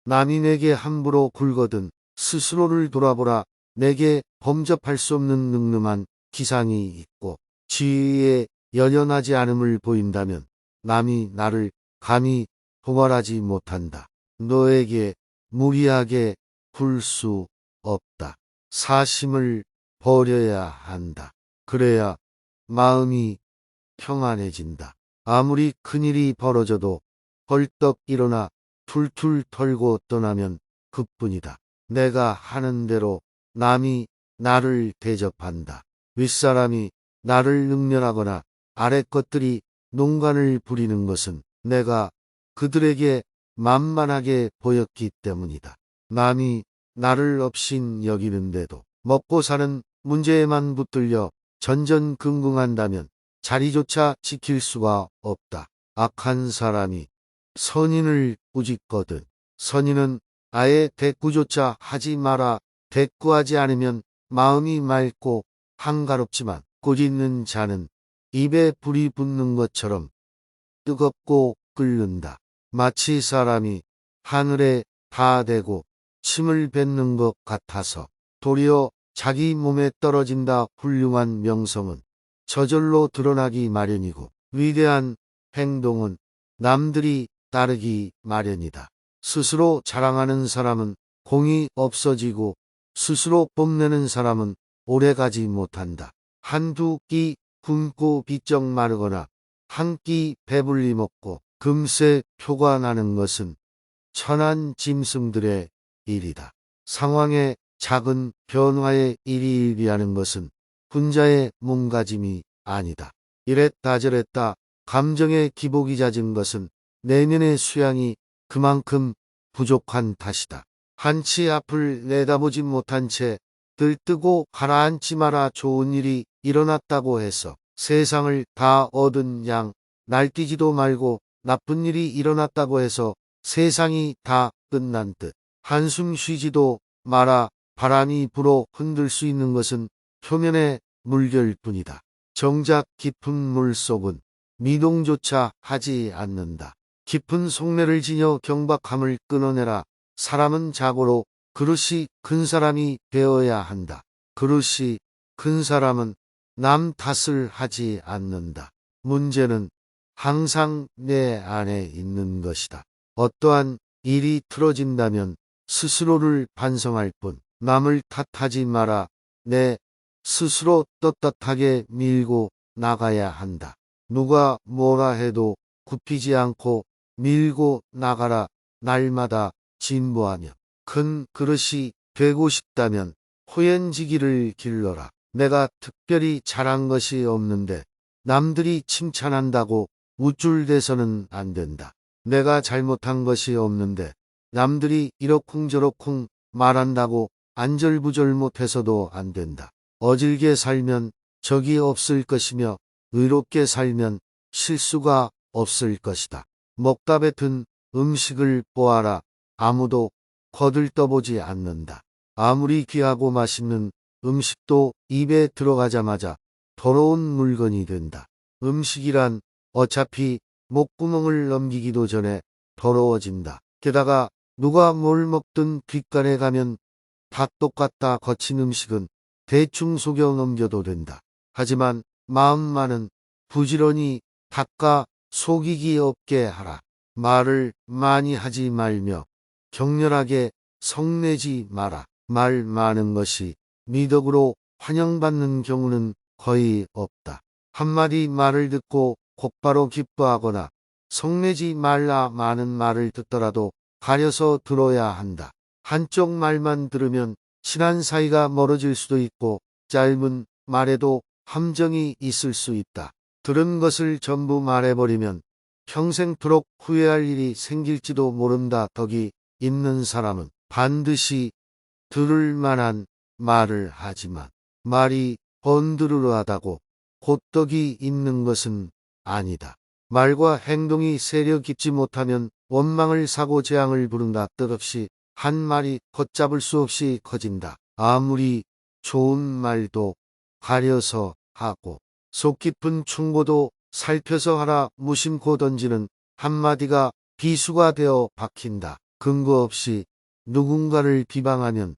남이 내게 함부로 굴거든 스스로를 돌아보라. 내게 범접할 수 없는 늠름한 기상이 있고 지위에 연연하지 않음을 보인다면 남이 나를 감히 도발하지 못한다. 너에게 무리하게 굴 수 없다. 사심을 버려야 한다. 그래야 마음이 평안해진다. 아무리 큰일이 벌어져도 벌떡 일어나 툴툴 털고 떠나면 그뿐이다. 내가 하는 대로 남이 나를 대접한다. 윗사람이 나를 능멸하거나 아랫 것들이 농간을 부리는 것은 내가 그들에게 만만하게 보였기 때문이다. 남이 나를 업신 여기는데도 먹고 사는 문제에만 붙들려 전전긍긍한다면 자리조차 지킬 수가 없다. 악한 사람이 선인을 꾸짖거든 선인은 아예 대꾸조차 하지 마라. 대꾸하지 않으면 마음이 맑고 한가롭지만 꾸짖는 자는 입에 불이 붙는 것처럼 뜨겁고 끓는다. 마치 사람이 하늘에 닿아대고 침을 뱉는 것 같아서 도리어 자기 몸에 떨어진다. 훌륭한 명성은 저절로 드러나기 마련이고 위대한 행동은 남들이 따르기 마련이다. 스스로 자랑하는 사람은 공이 없어지고 스스로 뽐내는 사람은 오래가지 못한다. 한두 끼 굶고 비쩍 마르거나 한 끼 배불리 먹고 금세 표가 나는 것은 천한 짐승들의 일이다. 상황의 작은 변화에 일희일비하는 것은 군자의 몸가짐이 아니다. 이랬다 저랬다 감정의 기복이 잦은 것은 내면의 수양이 그만큼 부족한 탓이다. 한치 앞을 내다보지 못한 채 들뜨고 가라앉지 마라. 좋은 일이 일어났다고 해서 세상을 다 얻은 양 날뛰지도 말고 나쁜 일이 일어났다고 해서 세상이 다 끝난 듯 한숨 쉬지도 마라. 바람이 불어 흔들 수 있는 것은 표면의 물결 뿐이다. 정작 깊은 물속은 미동조차 하지 않는다. 깊은 속내를 지녀 경박함을 끊어내라. 사람은 자고로 그릇이 큰 사람이 되어야 한다. 그릇이 큰 사람은 남 탓을 하지 않는다. 문제는 항상 내 안에 있는 것이다. 어떠한 일이 틀어진다면 스스로를 반성할 뿐 남을 탓하지 마라. 내 스스로 떳떳하게 밀고 나가야 한다. 누가 뭐라 해도 굽히지 않고 밀고 나가라. 날마다 진보하며 큰 그릇이 되고 싶다면 호연지기를 길러라. 내가 특별히 잘한 것이 없는데 남들이 칭찬한다고 우쭐대서는 안 된다. 내가 잘못한 것이 없는데 남들이 이러쿵저러쿵 말한다고 안절부절 못해서도 안 된다. 어질게 살면 적이 없을 것이며 의롭게 살면 실수가 없을 것이다. 먹다 뱉은 음식을 보아라. 아무도 거들떠보지 않는다. 아무리 귀하고 맛있는 음식도 입에 들어가자마자 더러운 물건이 된다. 음식이란 어차피 목구멍을 넘기기도 전에 더러워진다. 게다가 누가 뭘 먹든 귓간에 가면 다 똑같다. 거친 음식은 대충 속여 넘겨도 된다. 하지만 마음만은 부지런히 닦아 속이기 없게 하라. 말을 많이 하지 말며 격렬하게 성내지 마라. 말 많은 것이 미덕으로 환영받는 경우는 거의 없다. 한마디 말을 듣고 곧바로 기뻐하거나 성내지 말라. 많은 말을 듣더라도 가려서 들어야 한다. 한쪽 말만 들으면 친한 사이가 멀어질 수도 있고 짧은 말에도 함정이 있을 수 있다. 들은 것을 전부 말해버리면 평생토록 후회할 일이 생길지도 모른다. 덕이 있는 사람은 반드시 들을 만한 말을 하지만 말이 번드르르하다고 곧 덕이 있는 것은 아니다. 말과 행동이 세려 깊지 못하면 원망을 사고 재앙을 부른다. 뜻없이 한 말이 걷잡을 수 없이 커진다. 아무리 좋은 말도 가려서 하고 속 깊은 충고도 살펴서 하라. 무심코 던지는 한마디가 비수가 되어 박힌다. 근거 없이 누군가를 비방하면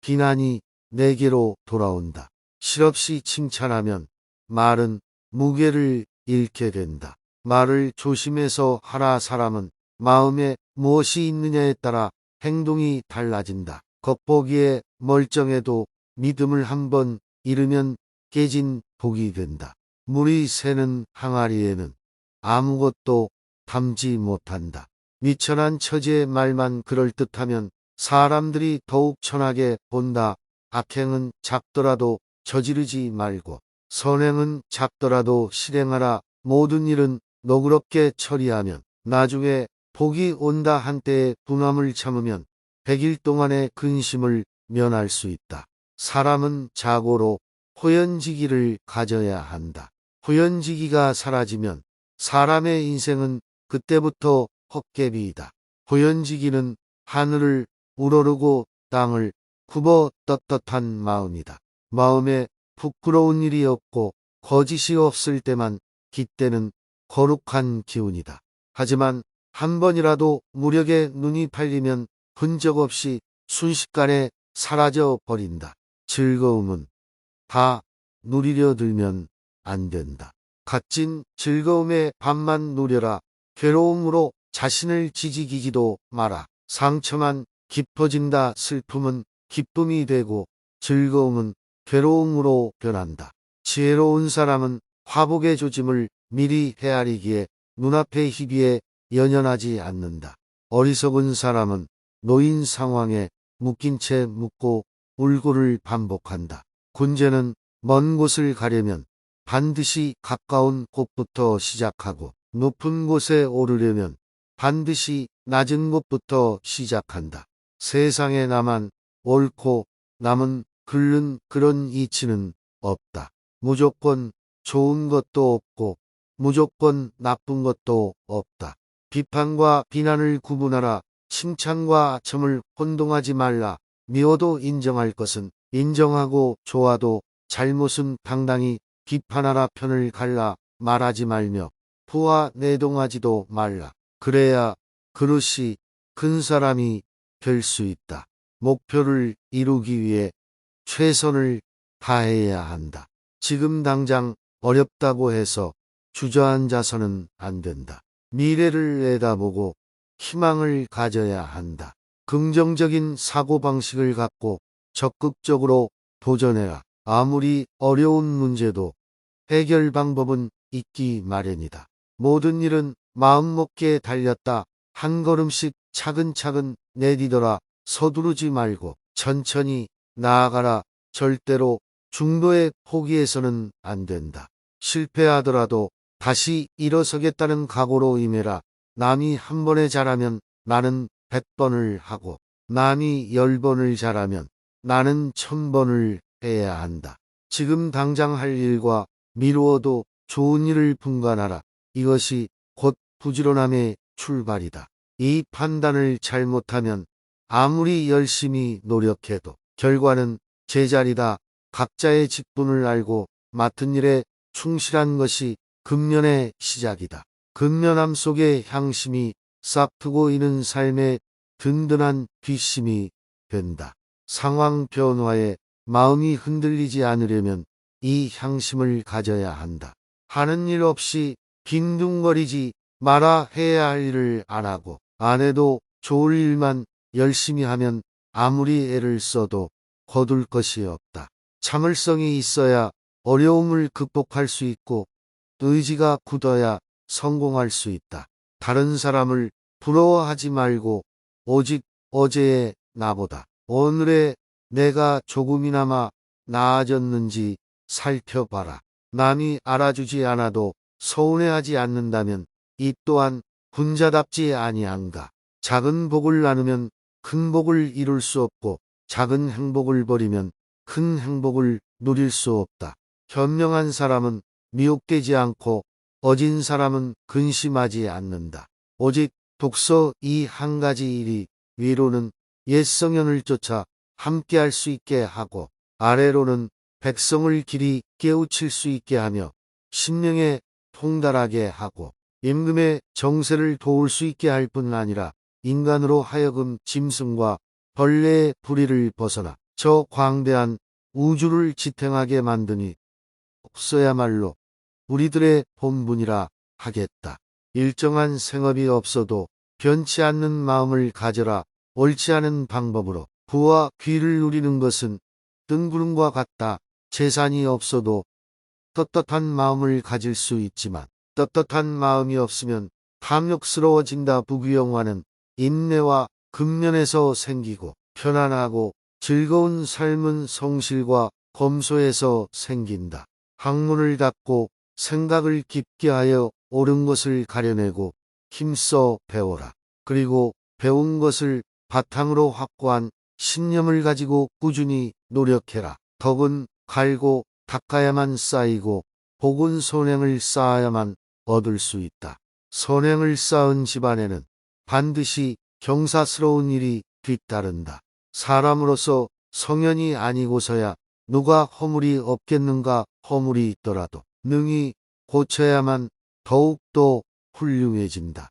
비난이 내게로 돌아온다. 실없이 칭찬하면 말은 무게를 잃게 된다. 말을 조심해서 하라. 사람은 마음에 무엇이 있느냐에 따라 행동이 달라진다. 겉보기에 멀쩡해도 믿음을 한번 잃으면 깨진 독이 된다. 물이 새는 항아리에는 아무것도 담지 못한다. 미천한 처지의 말만 그럴듯하면 사람들이 더욱 천하게 본다. 악행은 작더라도 저지르지 말고 선행은 작더라도 실행하라. 모든 일은 너그럽게 처리하면 나중에 복이 온다. 한때의 분함을 참으면 100일 동안의 근심을 면할 수 있다. 사람은 자고로 호연지기를 가져야 한다. 호연지기가 사라지면 사람의 인생은 그때부터 헛개비이다. 호연지기는 하늘을 우러르고 땅을 굽어 떳떳한 마음이다. 마음에 부끄러운 일이 없고 거짓이 없을 때만 깃대는 거룩한 기운이다. 하지만 한 번이라도 무력에 눈이 팔리면 흔적 없이 순식간에 사라져 버린다. 즐거움은 다 누리려 들면 안 된다. 값진 즐거움의 반만 누려라. 괴로움으로 자신을 지지기지도 마라. 상처만 깊어진다. 슬픔은 기쁨이 되고 즐거움은 괴로움으로 변한다. 지혜로운 사람은 화복의 조짐을 미리 헤아리기에 눈앞의 희비에 연연하지 않는다. 어리석은 사람은 노인 상황에 묶인 채 묻고 울고를 반복한다. 군제는 먼 곳을 가려면 반드시 가까운 곳부터 시작하고 높은 곳에 오르려면 반드시 낮은 곳부터 시작한다. 세상에 나만 옳고 남은 글른 그런 이치는 없다. 무조건 좋은 것도 없고 무조건 나쁜 것도 없다. 비판과 비난을 구분하라. 칭찬과 아첨을 혼동하지 말라. 미워도 인정할 것은 인정하고 좋아도 잘못은 당당히 비판하라. 편을 갈라 말하지 말며 부하 내동하지도 말라. 그래야 그릇이 큰 사람이 될 수 있다. 목표를 이루기 위해 최선을 다해야 한다. 지금 당장 어렵다고 해서 주저앉아서는 안 된다. 미래를 내다보고 희망을 가져야 한다. 긍정적인 사고방식을 갖고 적극적으로 도전해라. 아무리 어려운 문제도 해결 방법은 있기 마련이다. 모든 일은 마음먹기에 달렸다. 한 걸음씩 차근차근 내디뎌라. 서두르지 말고 천천히 나아가라. 절대로 중도에 포기해서는 안 된다. 실패하더라도 다시 일어서겠다는 각오로 임해라. 남이 한 번에 잘하면 나는 100번을 하고 남이 10번을 잘하면 나는 1000번을 해야 한다. 지금 당장 할 일과 미루어도 좋은 일을 분간하라. 이것이 곧 부지런함의 출발이다. 이 판단을 잘못하면 아무리 열심히 노력해도 결과는 제자리다. 각자의 직분을 알고 맡은 일에 충실한 것이 근면의 시작이다. 근면함 속에 향심이 싹트고 이는 삶의 든든한 뒷심이 된다. 상황 변화에 마음이 흔들리지 않으려면 이 향심을 가져야 한다. 하는 일 없이 빈둥거리지 마라. 해야 할 일을 안 하고 안 해도 좋을 일만 열심히 하면 아무리 애를 써도 거둘 것이 없다. 참을성이 있어야 어려움을 극복할 수 있고 의지가 굳어야 성공할 수 있다. 다른 사람을 부러워하지 말고 오직 어제의 나보다 오늘의 내가 조금이나마 나아졌는지 살펴봐라. 남이 알아주지 않아도 서운해하지 않는다면 이 또한 군자답지 아니한가. 작은 복을 나누면 큰 복을 이룰 수 없고 작은 행복을 버리면 큰 행복을 누릴 수 없다. 현명한 사람은 미혹되지 않고 어진 사람은 근심하지 않는다. 오직 독서 이 한 가지 일이 위로는 옛 성현을 쫓아 함께할 수 있게 하고 아래로는 백성을 길이 깨우칠 수 있게 하며 심령에 통달하게 하고 임금의 정세를 도울 수 있게 할 뿐 아니라 인간으로 하여금 짐승과 벌레의 부리를 벗어나 저 광대한 우주를 지탱하게 만드니 없어야말로 우리들의 본분이라 하겠다. 일정한 생업이 없어도 변치 않는 마음을 가져라. 옳지 않은 방법으로 부와 귀를 누리는 것은 뜬구름과 같다. 재산이 없어도 떳떳한 마음을 가질 수 있지만 떳떳한 마음이 없으면 탐욕스러워진다. 부귀영화는 인내와 근면에서 생기고 편안하고 즐거운 삶은 성실과 검소에서 생긴다. 학문을 닫고 생각을 깊게 하여 옳은 것을 가려내고 힘써 배워라. 그리고 배운 것을 바탕으로 확고한 신념을 가지고 꾸준히 노력해라. 덕은 갈고 닦아야만 쌓이고 복은 선행을 쌓아야만 얻을 수 있다. 선행을 쌓은 집안에는 반드시 경사스러운 일이 뒤따른다. 사람으로서 성현이 아니고서야 누가 허물이 없겠는가. 허물이 있더라도 능히 고쳐야만 더욱더 훌륭해진다.